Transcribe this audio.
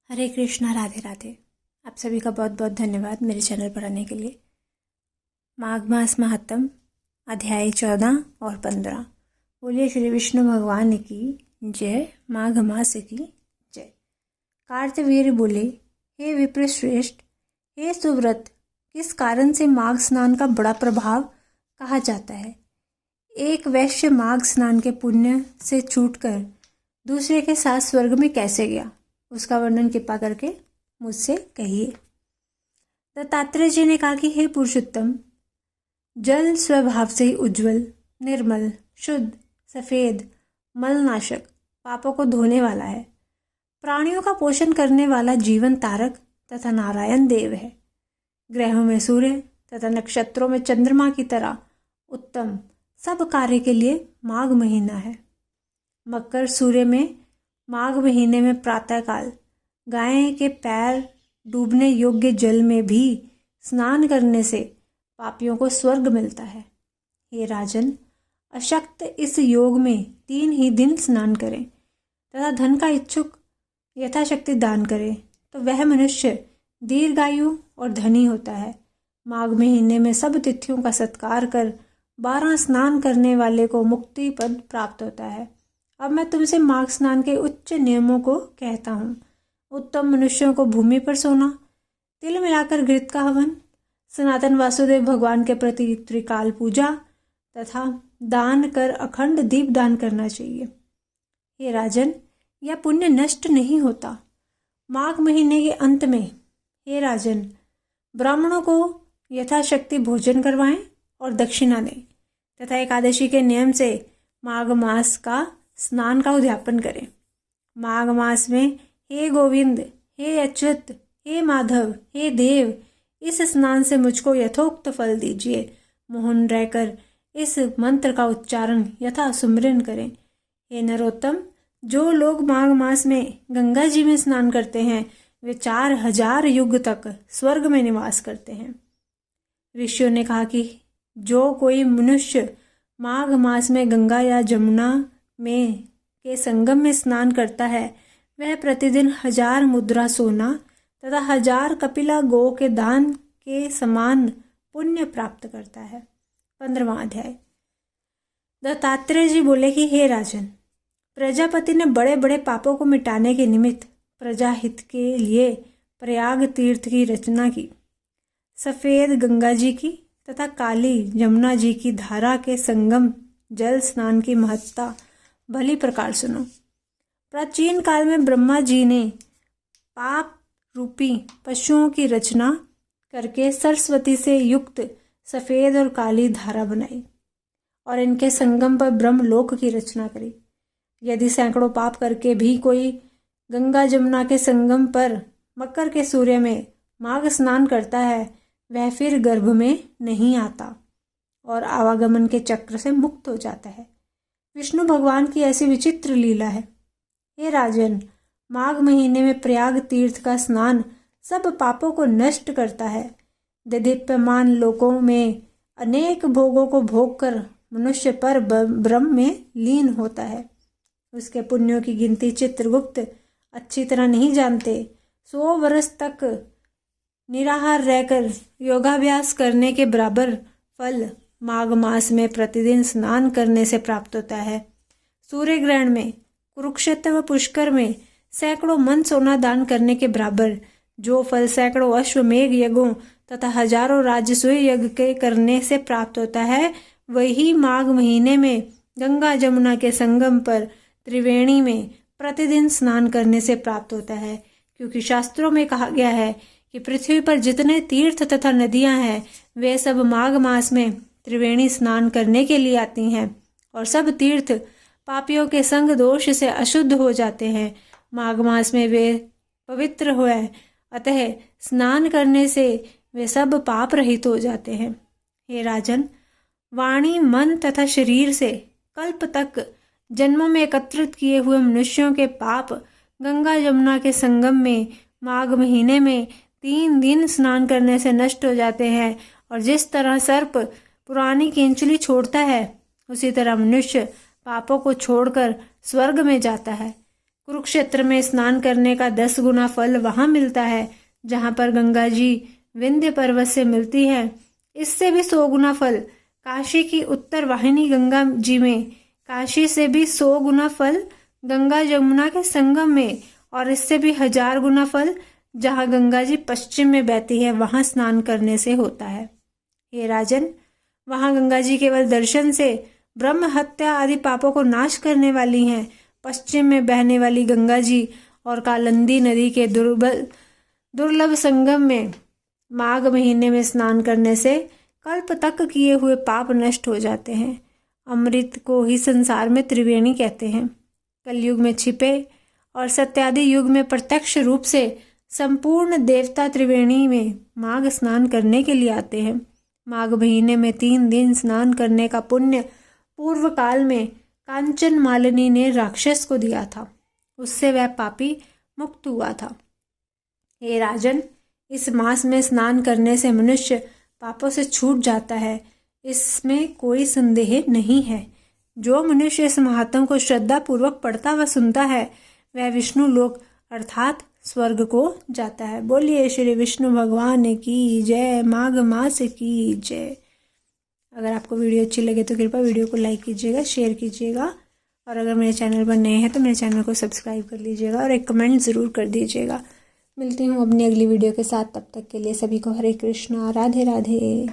हरे कृष्णा, राधे राधे। आप सभी का बहुत बहुत धन्यवाद मेरे चैनल पर आने के लिए। माघ मास महात्म अध्याय 14 और 15। बोलिए श्री विष्णु भगवान की जय। माघ मास की जय। कार्तवीर्य बोले, हे विप्रश्रेष्ठ, हे सुव्रत, किस कारण से माघ स्नान का बड़ा प्रभाव कहा जाता है? एक वैश्य माघ स्नान के पुण्य से छूटकर दूसरे के साथ स्वर्ग में कैसे गया, उसका वर्णन कृपा करके मुझसे कहिए। दत्तात्रेय जी ने कहा कि हे पुरुषोत्तम, जल स्वभाव से ही उज्जवल, निर्मल, शुद्ध, सफेद, मलनाशक, पापों को धोने वाला है। प्राणियों का पोषण करने वाला जीवन तारक तथा नारायण देव है। ग्रहों में सूर्य तथा नक्षत्रों में चंद्रमा की तरह उत्तम सब कार्य के लिए माघ महीना है। मकर सूर्य में माघ महीने में प्रातःकाल गाय के पैर डूबने योग्य जल में भी स्नान करने से पापियों को स्वर्ग मिलता है। हे राजन, अशक्त इस योग में 3 ही दिन स्नान करें तथा धन का इच्छुक यथाशक्ति दान करे तो वह मनुष्य दीर्घायु और धनी होता है। माघ महीने में सब तिथियों का सत्कार कर 12 स्नान करने वाले को मुक्ति पद प्राप्त होता है। अब मैं तुमसे माघ स्नान के उच्च नियमों को कहता हूँ। उत्तम मनुष्यों को भूमि पर सोना, तिल मिलाकर घृत का हवन, सनातन वासुदेव भगवान के प्रति त्रिकाल पूजा तथा दान कर अखंड दीप दान करना चाहिए। हे राजन, यह पुण्य नष्ट नहीं होता। माघ महीने के अंत में हे राजन, ब्राह्मणों को यथाशक्ति भोजन करवाएं और दक्षिणा दें तथा एकादशी के नियम से माघ मास का स्नान का उद्यापन करें। माघ मास में हे गोविंद, हे अच्युत, हे माधव, हे देव, इस स्नान से मुझको यथोक्त फल दीजिए। मौन रहकर इस मंत्र का उच्चारण यथा सुमिरन करें। हे नरोत्तम, जो लोग माघ मास में गंगा जी में स्नान करते हैं वे 4000 युग तक स्वर्ग में निवास करते हैं। ऋषियों ने कहा कि जो कोई मनुष्य माघ मास में गंगा या जमुना में के संगम में स्नान करता है वह प्रतिदिन 1000 मुद्रा सोना तथा 1000 कपिला गो के दान के समान पुण्य प्राप्त करता है। 15वां अध्याय। दत्तात्रेय जी बोले कि हे राजन, प्रजापति ने बड़े बड़े पापों को मिटाने के निमित्त प्रजा हित के लिए प्रयाग तीर्थ की रचना की। सफेद गंगा जी की तथा काली यमुना जी की धारा के संगम जल स्नान की महत्ता भली प्रकार सुनो। प्राचीन काल में ब्रह्मा जी ने पाप रूपी पशुओं की रचना करके सरस्वती से युक्त सफेद और काली धारा बनाई और इनके संगम पर ब्रह्मलोक की रचना करी। यदि सैकड़ों पाप करके भी कोई गंगा जमुना के संगम पर मकर के सूर्य में माघ स्नान करता है वह फिर गर्भ में नहीं आता और आवागमन के चक्र से मुक्त हो जाता है। विष्णु भगवान की ऐसी विचित्र लीला है। हे राजन, माघ महीने में प्रयाग तीर्थ का स्नान सब पापों को नष्ट करता है। दिदीप्यमान लोकों में अनेक भोगों को भोग कर मनुष्य पर ब्रह्म में लीन होता है। उसके पुण्यों की गिनती चित्रगुप्त अच्छी तरह नहीं जानते। 100 वर्ष तक निराहार रहकर योगाभ्यास करने के बराबर फल माघ मास में प्रतिदिन स्नान करने से प्राप्त होता है। सूर्य ग्रहण में, कुरुक्षेत्र व पुष्कर में सैकड़ों मन सोना दान करने के बराबर जो फल सैकड़ों अश्वमेघ यज्ञों तथा हजारों राजसूय यज्ञ के करने से प्राप्त होता है वही माघ महीने में गंगा जमुना के संगम पर त्रिवेणी में प्रतिदिन स्नान करने से प्राप्त होता है। क्योंकि शास्त्रों में कहा गया है कि पृथ्वी पर जितने तीर्थ तथा नदियां हैं वे सब माघ मास में त्रिवेणी स्नान करने के लिए आती हैं और सब तीर्थ पापियों के संग दोष से अशुद्ध हो जाते हैं। माघ मास में वे पवित्र हुए, अतः स्नान करने से वे सब पाप रहित हो जाते हैं। हे राजन, वाणी, मन तथा शरीर से कल्प तक जन्मों में एकत्रित किए हुए मनुष्यों के पाप गंगा यमुना के संगम में माघ महीने में 3 दिन स्नान करने से नष्ट हो जाते हैं। और जिस तरह सर्प पुरानी केंचुली छोड़ता है उसी तरह मनुष्य पापों को छोड़कर स्वर्ग में जाता है। कुरुक्षेत्र में स्नान करने का 10 गुना फल वहां मिलता है जहां पर गंगा जी विंध्य पर्वत से मिलती है। इससे भी 100 गुना फल काशी की उत्तर वाहिनी गंगा जी में, काशी से भी 100 गुना फल गंगा जमुना के संगम में, और इससे भी 1000 गुना फल जहां गंगा जी पश्चिम में बहती है वहां स्नान करने से होता है। हे राजन, वहां गंगा जी केवल दर्शन से ब्रह्म हत्या आदि पापों को नाश करने वाली हैं। पश्चिम में बहने वाली गंगा जी और कालिंदी नदी के दुर्लभ संगम में माघ महीने में स्नान करने से कल्प तक किए हुए पाप नष्ट हो जाते हैं। अमृत को ही संसार में त्रिवेणी कहते हैं। कलयुग में छिपे और सत्यादि युग में प्रत्यक्ष रूप से संपूर्ण देवता त्रिवेणी में माघ स्नान करने के लिए आते हैं। माघ महीने में 3 दिन स्नान करने का पुण्य पूर्व काल में कांचन मालिनी ने राक्षस को दिया था, उससे वह पापी मुक्त हुआ था। हे राजन, इस मास में स्नान करने से मनुष्य पापों से छूट जाता है, इसमें कोई संदेह नहीं है। जो मनुष्य इस महात्म को श्रद्धा पूर्वक पढ़ता व सुनता है वह विष्णु लोक अर्थात स्वर्ग को जाता है। बोलिए श्री विष्णु भगवान की जय, माघ मास की जय। अगर आपको वीडियो अच्छी लगे तो कृपया वीडियो को लाइक कीजिएगा, शेयर कीजिएगा, और अगर मेरे चैनल पर नए हैं तो मेरे चैनल को सब्सक्राइब कर लीजिएगा और एक कमेंट ज़रूर कर दीजिएगा। मिलती हूँ अपनी अगली वीडियो के साथ, तब तक के लिए सभी को हरे कृष्णा, राधे राधे।